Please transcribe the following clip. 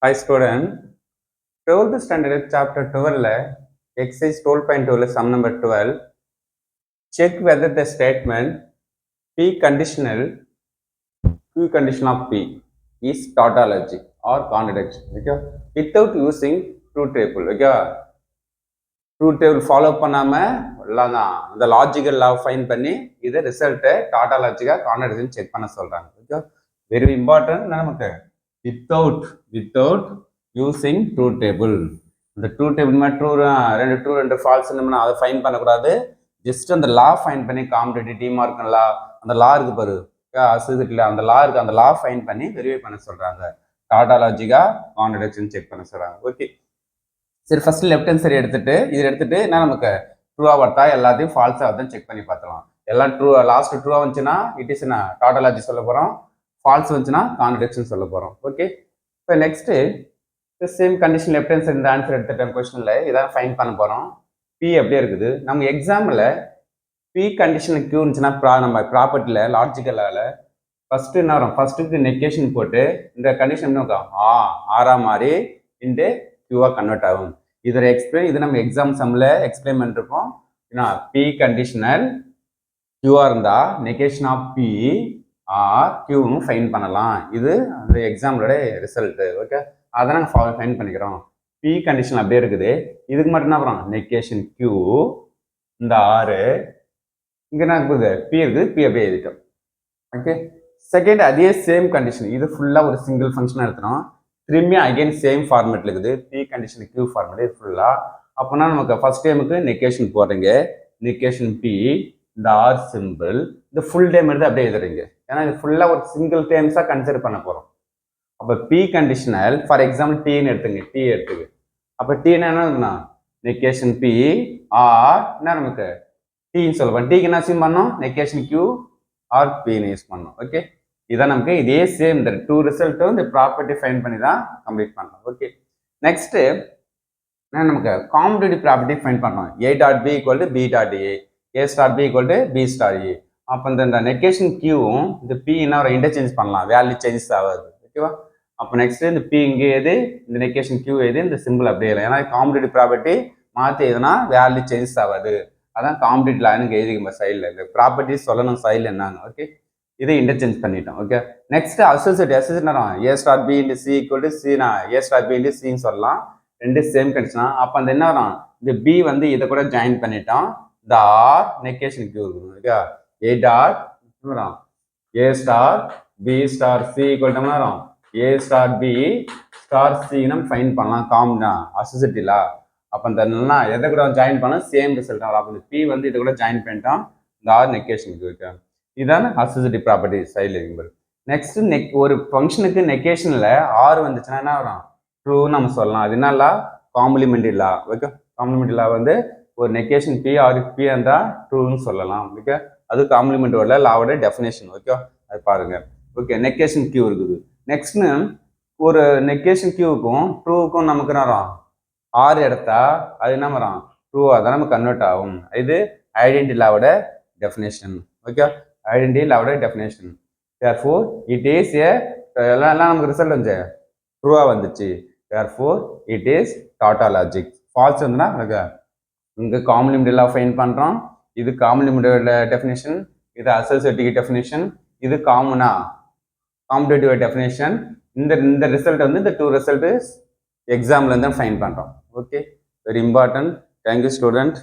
Hi student, 12th standard chapter 12 exercise 12.2 sum number 12. Check whether the statement P conditional Q condition of P is tautology or contradiction. Okay, without using truth table. Okay, truth table follow பண்ணாம அந்த logical லா fine பண்ணி இது ரிசல்ட்டை டாட்டாலஜிக்கா contradiction check பண்ண சொல்றாங்க. Okay, very important. நமக்கு without using truth table. இந்த truth table மாதிரி ட்ரூ ரெண்டு ஃபால்ஸ் நம்ம அதை ஃபைன் பண்ணக்கூடாது. ஜஸ்ட் அந்த லா ஃபைன் பண்ணி காம்படிட்டிவ் டிமார்க்கன் லா அந்த லா இருக்கு பாரு அசிசிட்டில அந்த லா இருக்கு, அந்த லா ஃபைன் பண்ணி வெரிஃபை பண்ண சொல்றாங்க. டாட்டாலஜிக்கா கான்ட்ரடிக்ஷன் செக் பண்ண சொல்றாங்க. ஓகே, சரி ஃபர்ஸ்ட் லெஃப்ட் ஹேண்ட் சைடு எடுத்துட்டு என்ன நமக்கு ட்ரூவா வருதா எல்லாத்தையும் ஃபால்ஸா வருதுன்னு செக் பண்ணி பார்த்துக்கலாம். எல்லாம் ட்ரூ லாஸ்ட் ட்ரூவா வந்துச்சுன்னா இட் இஸ் என்ன டாட்டாலஜி சொல்ல போறோம், ஃபால்ஸ் வந்துச்சுன்னா கான்ட்ரடிக்ஷன் சொல்ல போறோம். ஓகே, இப்போ next same condition left hand side இந்த ஆன்சர் எடுத்துட்டேன் கொஸ்டின்ல இதான் ஃபைன் பண்ண போறோம். பி அப்படியே இருக்குது. நம்ம எக்ஸாம்பிள் பி கண்டிஷன் கியூ இருந்துச்சுன்னா நம்ம ப்ராப்பர்ட்டியில் லாஜிக்கலால ஃபர்ஸ்ட் என்ன வரும், ஃபர்ஸ்ட்டுக்கு நெகேஷன் போட்டு இந்த கண்டிஷன் ஆறா மாதிரி இந்த கியூவா கன்வெர்ட் ஆகும். இதோட இது நம்ம எக்ஸாம் சம்ல எக்ஸ்பிளைன் பண்ணிருப்போம். பி கண்டிஷனல் கியூவா இருந்தா நெகேஷன் ஆஃப் பி ஆர் கியூவும் ஃபைன் பண்ணலாம். இது அந்த எக்ஸாம்பிளோட ரிசல்ட். ஓகே, அதை நாங்கள் ஃபைன் பண்ணிக்கிறோம். பி கண்டிஷன் அப்படியே இருக்குது. இதுக்கு மட்டும் என்ன பண்ணுறோம், நெகேஷன் கியூ இந்த ஆறு இங்கே என்ன இருக்குது, பி இருக்குது, பி அப்படியே எழுதிட்டோம். ஓகே, செகண்ட் அதே சேம் கண்டிஷன், இது ஃபுல்லாக ஒரு சிங்கிள் ஃபங்க்ஷனாக எடுத்துனோம். திரும்பியும் அகைன் சேம் ஃபார்மேட்ல இருக்குது, பி கண்டிஷன் கியூ ஃபார்மேட் ஃபுல்லாக. அப்போனா நமக்கு ஃபர்ஸ்ட் டைமுக்கு நெகேஷன் போடுறீங்க, நெகேஷன் பி இந்த ஆர் சிம்பிள் இந்த ஃபுல் டைம் எடுத்து அப்படியே எழுதுறீங்க. ஏன்னா இது ஃபுல்லாக ஒரு சிங்கிள் டைம்ஸாக கன்சிடர் பண்ண போகிறோம். அப்போ பி கண்டிஷனல் ஃபார் எக்ஸாம்பிள் டீன்னு எடுத்துங்க, டி எடுத்துக்கு. அப்போ டீனா என்ன, நெகேஷன் பி ஆர் என்ன நமக்கு டீன்னு சொல்லுவோம். டீக்கு என்ன யூஸ் பண்ணோம், நெகேஷன் கியூ ஆர் பின்னு யூஸ் பண்ணோம். ஓகே, இதான் நமக்கு இதே சேம் இந்த டூ ரிசல்ட்டும் இந்த ப்ராப்பர்ட்டி ஃபைன் பண்ணி தான் கம்ப்ளீட் பண்ணோம். ஓகே, நெக்ஸ்ட் நமக்கு காம்படிட்டிவ் ப்ராப்பர்ட்டி ஃபைன் பண்ணோம். A dot B equal to B dot A star B equal to B star A. அப்போ இந்த நெகேஷன் கியூவும் இந்த பி என்ன ஒரு இன்டர்சேஞ்ச் பண்ணலாம், வேல்யூ சேஞ்சஸ் ஆகாது. ஓகேவா, அப்போ நெக்ஸ்ட் இந்த பி இங்கே எது, இந்த நெகேஷன் கியூ எது, இந்த சிம்பிள் அப்படியே இல்லை. ஏன்னா காம்படிட்டிவ் ப்ராப்பர்ட்டி மாற்றி எதுனா வேல்யூ சேஞ்சஸ் ஆகாது. அதான் காம்படிட்டிவ் லைனுக்கு எழுதிக்க சைடில் இந்த ப்ராப்பர்ட்டிஸ் சொல்லணும் சைடில் என்னங்க. ஓகே, இதை இன்டர்சேஞ்ச் பண்ணிட்டோம். Okay, next associate A star B into C equal to சினா ஏ ஸ்டார் பி இன்டு சின்னு சொல்லலாம். ரெண்டு சேம் கண்டிஷனா. அப்போ அந்த என்ன வரும், இந்த பி வந்து இதை கூட ஜாயின் பண்ணிட்டோம். இந்த ஆர் நெகேஷன் கியூ இருக்குது. Okay, A dot A star B star C equal to வரும் A star B star C நம்ம ஃபைன் பண்ணலாம் காம்னா அசோசியேட்டிவ்ல. அப்போ இந்த எதை கூட ஜாயின் பண்ணோம், சேம் ரிசல்ட் ஆகும். அப்போ இந்த பி வந்து இதை கூட ஜாயின் பண்ணிட்டோம், இந்த ஆர் நெகேஷன் கியூ. இதான அசோசியேட்டிவ் ப்ராப்பர்ட்டி சைடில் இருக்கும்போது. நெக்ஸ்ட் ஒரு ஃபங்க்ஷனுக்கு நெகேஷனில் ஆர் வந்துச்சுன்னா என்ன வரும், ட்ரூ நம்ம சொல்லலாம். அது என்னலா, காம்ப்ளிமெண்டரி லா. ஓகே, காம்ப்ளிமெண்டரி லா வந்து ஒரு நெகேஷன் பி ஆர் பி இருந்தால் ட்ரூன்னு சொல்லலாம். ஓகே, அது காம்ப்ளிமெண்டரி லாவோட டெஃபினேஷன். ஓகே, அது பாருங்க. ஓகே, நெகேஷன் கியூ இருக்குது. நெக்ஸ்ட் ஒரு நெகேஷன் கியூவுக்கும் ட்ரூவுக்கும் நமக்கு என்ன வரும், ஆறு எடுத்தா அது என்ன வரும், ட்ரூவாக தான் நம்ம கன்வெர்ட் ஆகும். இது ஐடென்டி லாவோட டெஃபினேஷன். ஓகே, ஐடென்டி லாவோட definition. therefore it is a எல்லாம் நமக்கு ரிசல்ட் வந்து ட்ரூவா வந்துச்சு. therefore it is tautologic. False வந்துன்னா இங்கே காம்ப்ளிமெண்டரி லா ஃபைன் பண்ணுறோம். இது காம்ப்ளிமெண்டரி டெஃபினேஷன், இது அசோசியேட்டிவ் டெஃபினேஷன், இது காம்படிட்டிவ் டெஃபினேஷன். இந்த ரிசல்ட் வந்து இந்த டூ ரிசல்ட் எக்ஸாம்ல இருந்து ஃபைன் பண்ணுறோம். Okay, very important. Thank you student.